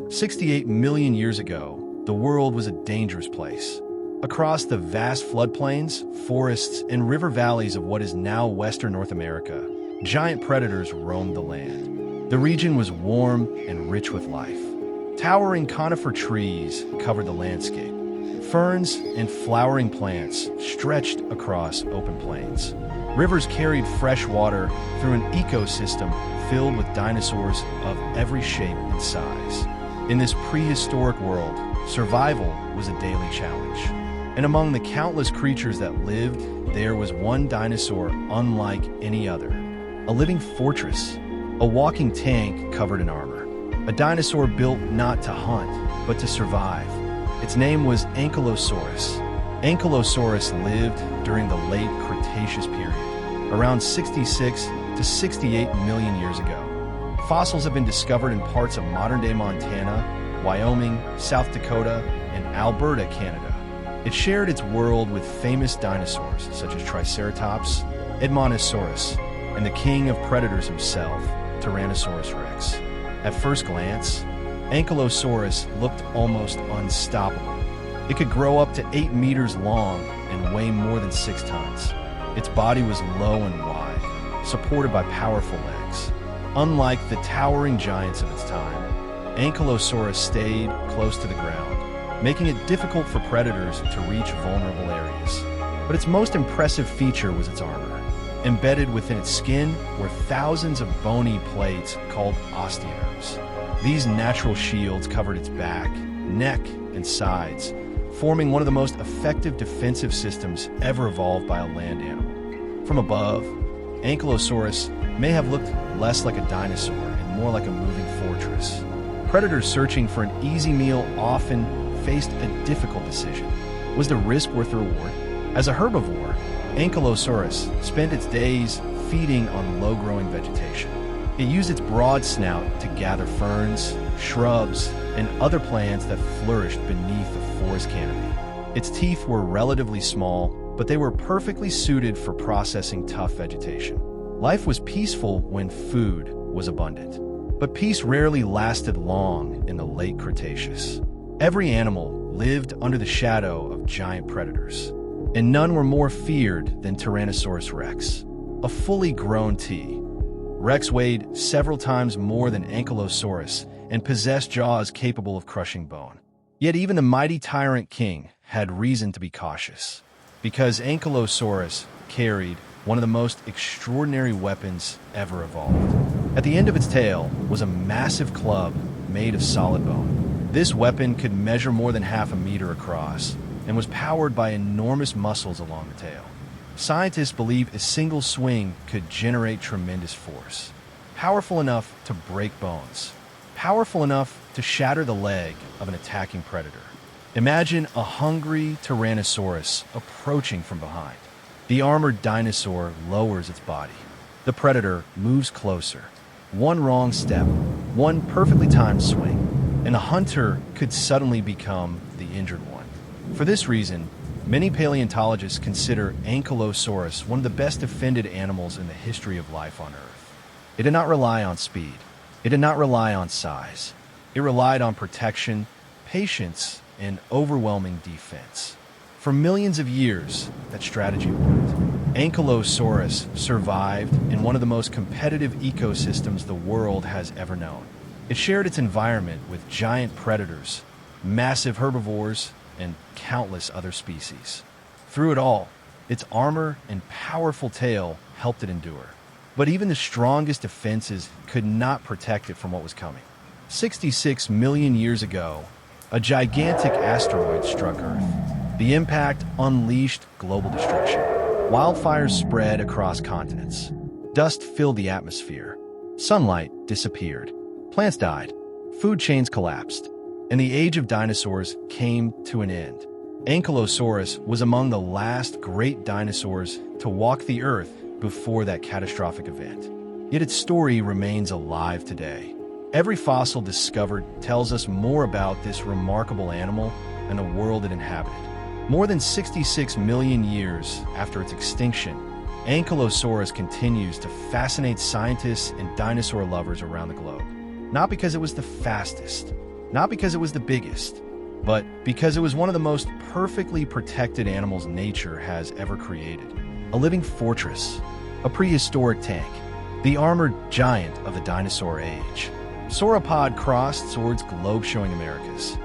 68 million years ago, the world was a dangerous place. Across the vast floodplains, forests, and river valleys of what is now Western North America, giant predators roamed the land. The region was warm and rich with life. Towering conifer trees covered the landscape. Ferns and flowering plants stretched across open plains. Rivers carried fresh water through an ecosystem filled with dinosaurs of every shape and size. In this prehistoric world, survival was a daily challenge. And among the countless creatures that lived, there was one dinosaur unlike any other. A living fortress, a walking tank covered in armor. A dinosaur built not to hunt, but to survive. Its name was Ankylosaurus. Ankylosaurus lived during the late Cretaceous period, around 66 to 68 million years ago. Fossils have been discovered in parts of modern-day Montana, Wyoming, South Dakota, and Alberta, Canada. It shared its world with famous dinosaurs such as Triceratops, Edmontosaurus, and the king of predators himself, Tyrannosaurus rex. At first glance, Ankylosaurus looked almost unstoppable. It could grow up to 8 meters long and weigh more than 6 tons. Its body was low and wide, supported by powerful legs. Unlike the towering giants of its time, Ankylosaurus stayed close to the ground, making it difficult for predators to reach vulnerable areas. But its most impressive feature was its armor. Embedded within its skin were thousands of bony plates called osteoderms. These natural shields covered its back, neck, and sides, forming one of the most effective defensive systems ever evolved by a land animal. From above, Ankylosaurus may have looked less like a dinosaur and more like a moving fortress. Predators searching for an easy meal often faced a difficult decision. Was the risk worth the reward? As a herbivore, Ankylosaurus spent its days feeding on low-growing vegetation. It used its broad snout to gather ferns, shrubs, and other plants that flourished beneath the forest canopy. Its teeth were relatively small, but they were perfectly suited for processing tough vegetation. Life was peaceful when food was abundant. But peace rarely lasted long in the late Cretaceous. Every animal lived under the shadow of giant predators, and none were more feared than Tyrannosaurus rex, a fully grown T. Rex weighed several times more than Ankylosaurus and possessed jaws capable of crushing bone. Yet even the mighty tyrant king had reason to be cautious, because Ankylosaurus carried one of the most extraordinary weapons ever evolved. At the end of its tail was a massive club made of solid bone. This weapon could measure more than half a meter across and was powered by enormous muscles along the tail. Scientists believe a single swing could generate tremendous force, powerful enough to break bones, powerful enough to shatter the leg of an attacking predator. Imagine a hungry Tyrannosaurus approaching from behind. The armored dinosaur lowers its body. The predator moves closer. One wrong step, one perfectly timed swing, and the hunter could suddenly become the injured one. For this reason, many paleontologists consider Ankylosaurus one of the best defended animals in the history of life on Earth. It did not rely on speed. It did not rely on size. It relied on protection, patience, and overwhelming defense. For millions of years, that strategy worked. Ankylosaurus survived in one of the most competitive ecosystems the world has ever known. It shared its environment with giant predators, massive herbivores, and countless other species. Through it all, its armor and powerful tail helped it endure. But even the strongest defenses could not protect it from what was coming. 66 million years ago, a gigantic asteroid struck Earth. The impact unleashed global destruction. Wildfires spread across continents. Dust filled the atmosphere. Sunlight disappeared. Plants died. Food chains collapsed. And the Age of Dinosaurs came to an end. Ankylosaurus was among the last great dinosaurs to walk the Earth before that catastrophic event. Yet its story remains alive today. Every fossil discovered tells us more about this remarkable animal and the world it inhabited. More than 66 million years after its extinction, Ankylosaurus continues to fascinate scientists and dinosaur lovers around the globe. Not because it was the fastest, Not because it was the biggest, but because it was one of the most perfectly protected animals nature has ever created. A living fortress, a prehistoric tank, the armored giant of the dinosaur age. Sauropod crossed swords globe showing Americas.